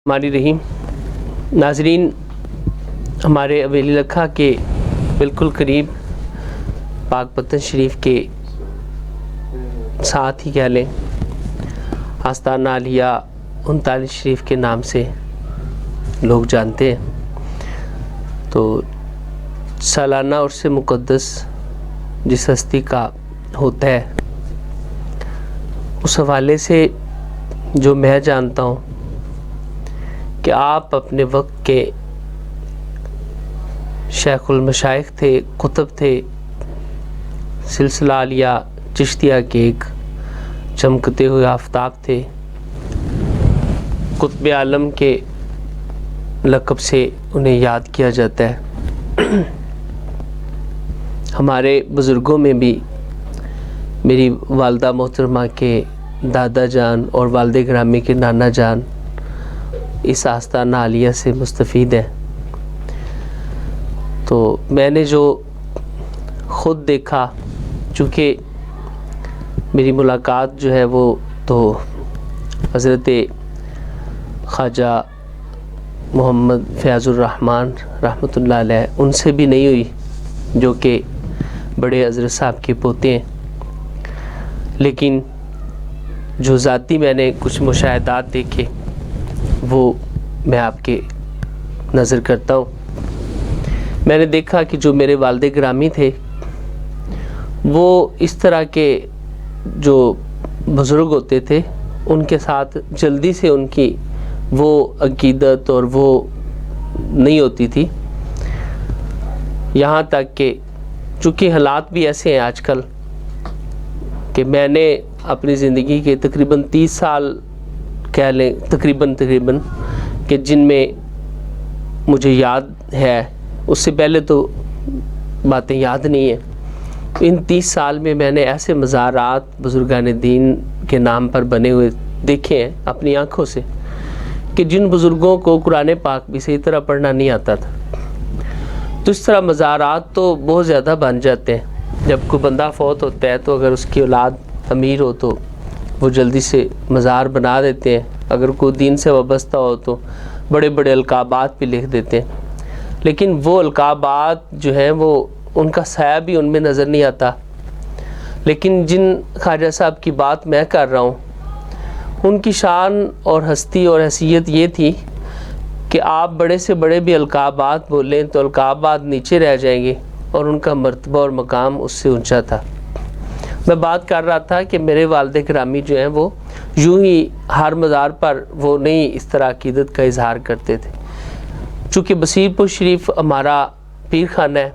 ہماری رحیم ناظرین، ہمارے حویلی لکھا کے بالکل قریب پاک پتن شریف کے ساتھ ہی کہہ لیں آستانہ عالیہ 39 شریف کے نام سے لوگ جانتے ہیں۔ تو سالانہ عرس مقدس جس ہستی کا ہوتا ہے، اس حوالے سے جو میں جانتا ہوں کہ آپ اپنے وقت کے شیخ المشائخ تھے، قطب تھے، سلسلہ عالیہ چشتیہ کے ایک چمکتے ہوئے آفتاب تھے، قطب عالم کے لقب سے انہیں یاد کیا جاتا ہے۔ ہمارے بزرگوں میں بھی میری والدہ محترمہ کے دادا جان اور والد گرامی کے نانا جان اس آستانہ عالیہ سے مستفید ہیں۔ تو میں نے جو خود دیکھا، چونکہ میری ملاقات جو ہے وہ تو حضرت خواجہ محمد فیاض الرحمن رحمۃ اللہ علیہ ان سے بھی نہیں ہوئی، جو کہ بڑے حضرت صاحب کے پوتے ہیں، لیکن جو ذاتی میں نے کچھ مشاہدات دیکھے وہ میں آپ کے نظر کرتا ہوں۔ میں نے دیکھا کہ جو میرے والد گرامی تھے وہ اس طرح کے جو بزرگ ہوتے تھے ان کے ساتھ جلدی سے ان کی وہ عقیدت اور وہ نہیں ہوتی تھی، یہاں تک کہ چونکہ حالات بھی ایسے ہیں آج کل کہ میں نے اپنی زندگی کے تقریباً 30 سال کہہ لیں تقریباً کہ جن میں مجھے یاد ہے، اس سے پہلے تو باتیں یاد نہیں ہیں، ان 30 سال میں نے ایسے مزارات بزرگان دین کے نام پر بنے ہوئے دیکھے ہیں اپنی آنکھوں سے کہ جن بزرگوں کو قرآن پاک بھی صحیح طرح پڑھنا نہیں آتا تھا۔ تو اس طرح مزارات تو بہت زیادہ بن جاتے ہیں۔ جب کوئی بندہ فوت ہوتا ہے تو اگر اس کی اولاد امیر ہو تو وہ جلدی سے مزار بنا دیتے ہیں، اگر کوئی دین سے وابستہ ہو تو بڑے بڑے القابات بھی لکھ دیتے ہیں، لیکن وہ القابات جو ہیں وہ ان کا سایہ بھی ان میں نظر نہیں آتا۔ لیکن جن خواجہ صاحب کی بات میں کر رہا ہوں ان کی شان اور ہستی اور حیثیت یہ تھی کہ آپ بڑے سے بڑے بھی القابات بولیں تو القابات نیچے رہ جائیں گے اور ان کا مرتبہ اور مقام اس سے اونچا تھا۔ میں بات کر رہا تھا کہ میرے والد گرامی جو ہیں وہ یوں ہی ہر مزار پر وہ نہیں اس طرح عقیدت کا اظہار کرتے تھے۔ چونکہ بصیر پور شریف ہمارا پیر خانہ ہے،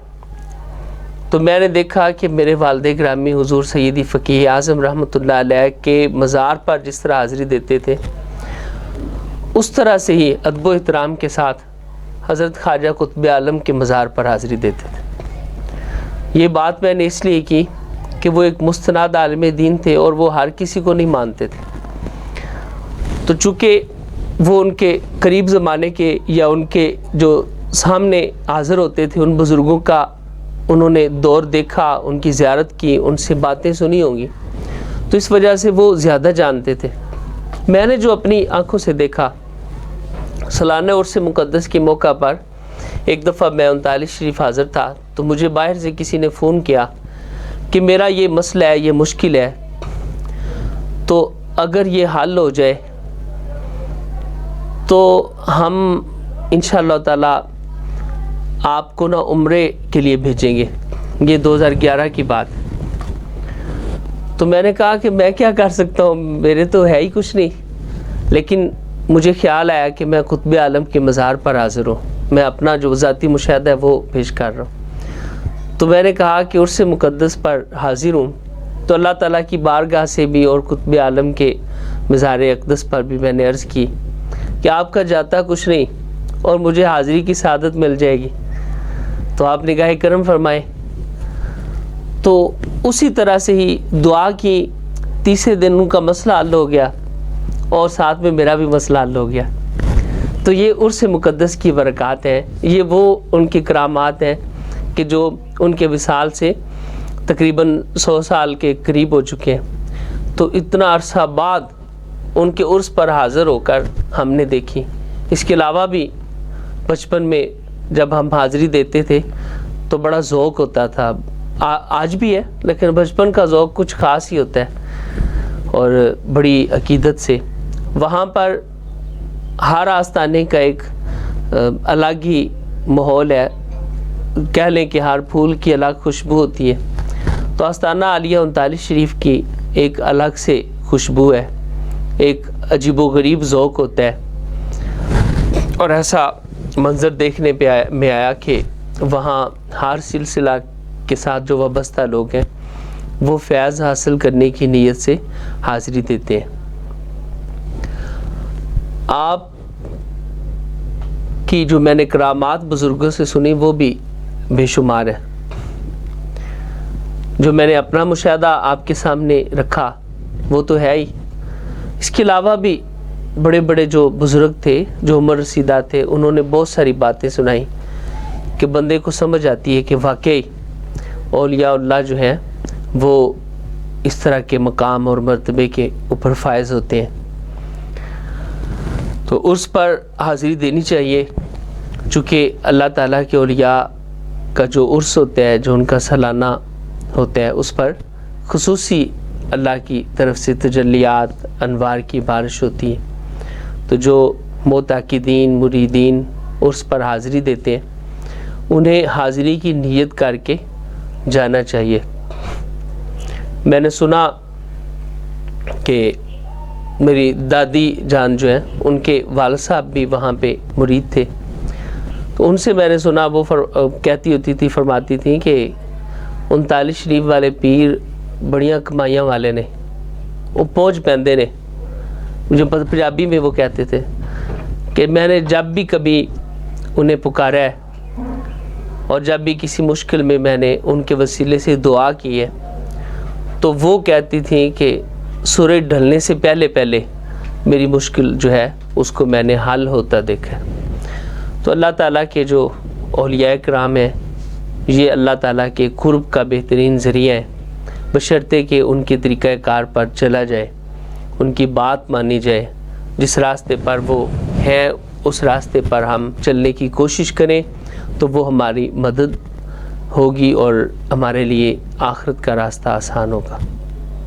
تو میں نے دیکھا کہ میرے والد گرامی حضور سیدی فقیہ اعظم رحمۃ اللہ علیہ کے مزار پر جس طرح حاضری دیتے تھے اس طرح سے ہی ادب و احترام کے ساتھ حضرت خواجہ قطب عالم کے مزار پر حاضری دیتے تھے۔ یہ بات میں نے اس لیے کی کہ وہ ایک مستند عالم دین تھے اور وہ ہر کسی کو نہیں مانتے تھے، تو چونکہ وہ ان کے قریب زمانے کے یا ان کے جو سامنے حاضر ہوتے تھے ان بزرگوں کا انہوں نے دور دیکھا، ان کی زیارت کی، ان سے باتیں سنی ہوں گی، تو اس وجہ سے وہ زیادہ جانتے تھے۔ میں نے جو اپنی آنکھوں سے دیکھا، سالانہ عرس مقدس کے موقع پر ایک دفعہ میں 39 شریف حاضر تھا، تو مجھے باہر سے کسی نے فون کیا کہ میرا یہ مسئلہ ہے، یہ مشکل ہے، تو اگر یہ حل ہو جائے تو ہم انشاءاللہ تعالی آپ کو عمرے کے لیے بھیجیں گے۔ یہ 2011 کی بات۔ تو میں نے کہا کہ میں کیا کر سکتا ہوں، میرے تو ہے ہی کچھ نہیں، لیکن مجھے خیال آیا کہ میں قطب عالم کے مزار پر حاضر ہوں، میں اپنا جو ذاتی مشاہدہ ہے وہ پیش کر رہا ہوں۔ تو میں نے کہا کہ عرس مقدس پر حاضر ہوں، تو اللہ تعالیٰ کی بارگاہ سے بھی اور قطب عالم کے مزار اقدس پر بھی میں نے عرض کی کہ آپ کا جاتا کچھ نہیں اور مجھے حاضری کی سعادت مل جائے گی، تو آپ نگاہ کرم فرمائیں۔ تو اسی طرح سے ہی دعا کی، تیسرے دن ان کا مسئلہ حل ہو گیا اور ساتھ میں میرا بھی مسئلہ حل ہو گیا۔ تو یہ عرس مقدس کی برکات ہیں، یہ وہ ان کی کرامات ہیں کہ جو ان کے وصال سے تقریباً 100 سال کے قریب ہو چکے ہیں۔ تو اتنا عرصہ بعد ان کے عرس پر حاضر ہو کر ہم نے دیکھی اس کے علاوہ بھی بچپن میں جب ہم حاضری دیتے تھے تو بڑا ذوق ہوتا تھا، آج بھی ہے، لیکن بچپن کا ذوق کچھ خاص ہی ہوتا ہے اور بڑی عقیدت سے. وہاں پر ہر آستانے کا ایک الگ ہی ماحول ہے، کہہ لیں کہ ہر پھول کی الگ خوشبو ہوتی ہے. تو آستانہ عالیہ 39 شریف کی ایک الگ سے خوشبو ہے، ایک عجیب و غریب ذوق ہوتا ہے. اور ایسا منظر دیکھنے پہ میں آیا کہ وہاں ہر سلسلہ کے ساتھ جو وابستہ لوگ ہیں وہ فیض حاصل کرنے کی نیت سے حاضری دیتے ہیں. آپ کی جو میں نے کرامات بزرگوں سے سنی وہ بھی بے شمار ہے. جو میں نے اپنا مشاہدہ آپ کے سامنے رکھا وہ تو ہے ہی، اس کے علاوہ بھی بڑے بڑے جو بزرگ تھے، جو عمر رسیدہ تھے، انہوں نے بہت ساری باتیں سنائیں کہ بندے کو سمجھ آتی ہے کہ واقعی اولیاء اللہ جو ہیں وہ اس طرح کے مقام اور مرتبے کے اوپر فائز ہوتے ہیں. تو اس پر حاضری دینی چاہیے، چونکہ اللہ تعالیٰ کے اولیاء کا جو عرس ہوتا ہے، جو ان کا سالانہ ہوتا ہے، اس پر خصوصی اللہ کی طرف سے تجلیات انوار کی بارش ہوتی ہے. تو جو معتقدین مریدین عرس پر حاضری دیتے ہیں انہیں حاضری کی نیت کر کے جانا چاہیے. میں نے سنا کہ میری دادی جان جو ہیں ان کے والد صاحب بھی وہاں پہ مرید تھے، تو ان سے میں نے سنا وہ کہتی ہوتی تھی، فرماتی تھیں کہ 39 شریف والے پیر بڑیاں کمائیاں والے نے، وہ پہنچ پیندے نے. مجھے پنجابی میں وہ کہتے تھے کہ میں نے جب بھی کبھی انہیں پکارا ہے اور جب بھی کسی مشکل میں نے ان کے وسیلے سے دعا کی ہے تو وہ کہتی تھیں کہ سورج ڈھلنے سے پہلے میری مشکل جو ہے اس کو میں نے حل ہوتا دیکھا. تو اللہ تعالیٰ کے جو اولیاء کرام ہیں یہ اللہ تعالیٰ کے قرب کا بہترین ذریعہ ہے، بشرطے کہ ان کے طریقہ کار پر چلا جائے، ان کی بات مانی جائے. جس راستے پر وہ ہیں اس راستے پر ہم چلنے کی کوشش کریں تو وہ ہماری مدد ہوگی اور ہمارے لیے آخرت کا راستہ آسان ہوگا.